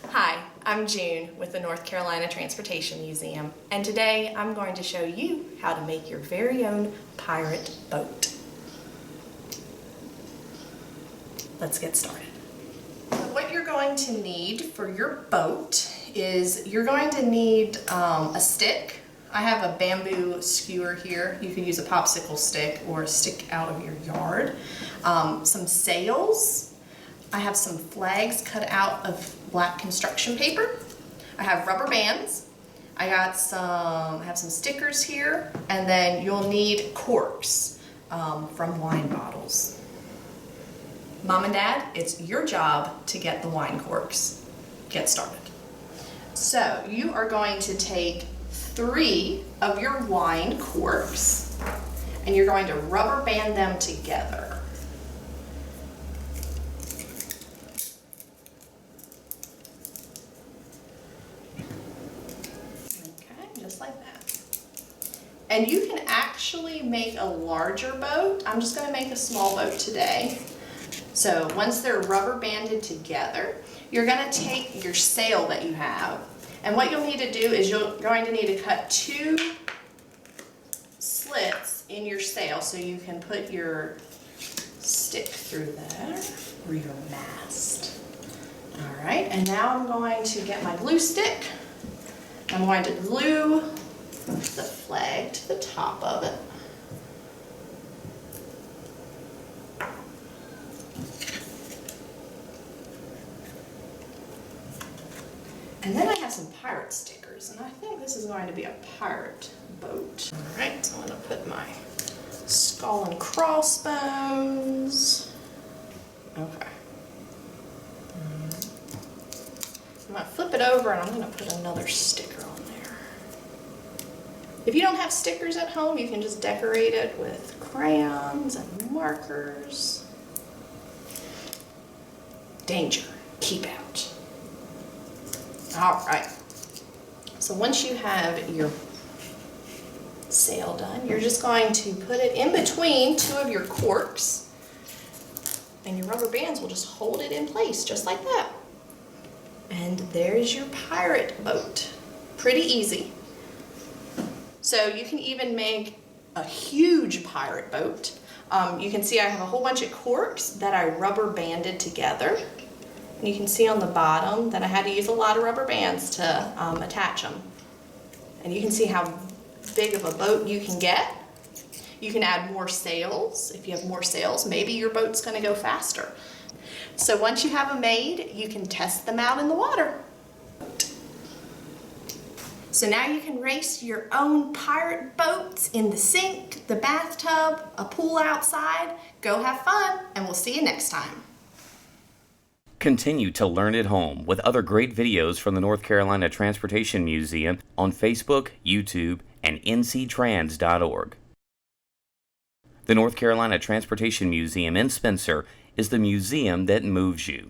Hi, I'm June with the North Carolina Transportation Museum, and today I'm going to show you how to make your very own pirate boat. Let's get started. What you're going to need for your boat is you're going to need a stick. I have a bamboo skewer here. You can use a popsicle stick or a stick out of your yard. Some sails. I have some flags cut out of black construction paper. I have rubber bands. I have some stickers here, and then you'll need corks from wine bottles. Mom and Dad, it's your job to get the wine corks. Get started. So you are going to take 3 of your wine corks and you're going to rubber band them together. Okay, just like that. And you can actually make a larger boat. I'm just going to make a small boat today. So once they're rubber banded together, you're going to take your sail that you have, and what you'll need to do is you're going to need to cut 2 slits in your sail so you can put your stick through there, or your mast. All right, and now I'm going to get my glue stick. I'm going to glue the flag to the top of it. And then I have some pirate stickers, and I think this is going to be a pirate boat. All right, so I'm going to put my skull and crossbones. Okay. I'm going to flip it over, and I'm going to put another sticker on there. If you don't have stickers at home, you can just decorate it with crayons and markers. Danger, keep out. All right, so once you have your sail done, you're just going to put it in between 2 of your corks, and your rubber bands will just hold it in place just like that. And there's your pirate boat. Pretty easy. So you can even make a huge pirate boat. You can see I have a whole bunch of corks that I rubber banded together. And you can see on the bottom that I had to use a lot of rubber bands to attach them. And you can see how big of a boat you can get. You can add more sails. If you have more sails, maybe your boat's going to go faster. So once you have them made, you can test them out in the water. So now you can race your own pirate boats in the sink, the bathtub, a pool outside. Go have fun, and we'll see you next time. Continue to learn at home with other great videos from the North Carolina Transportation Museum on Facebook, YouTube, and nctrans.org. The North Carolina Transportation Museum in Spencer is the museum that moves you.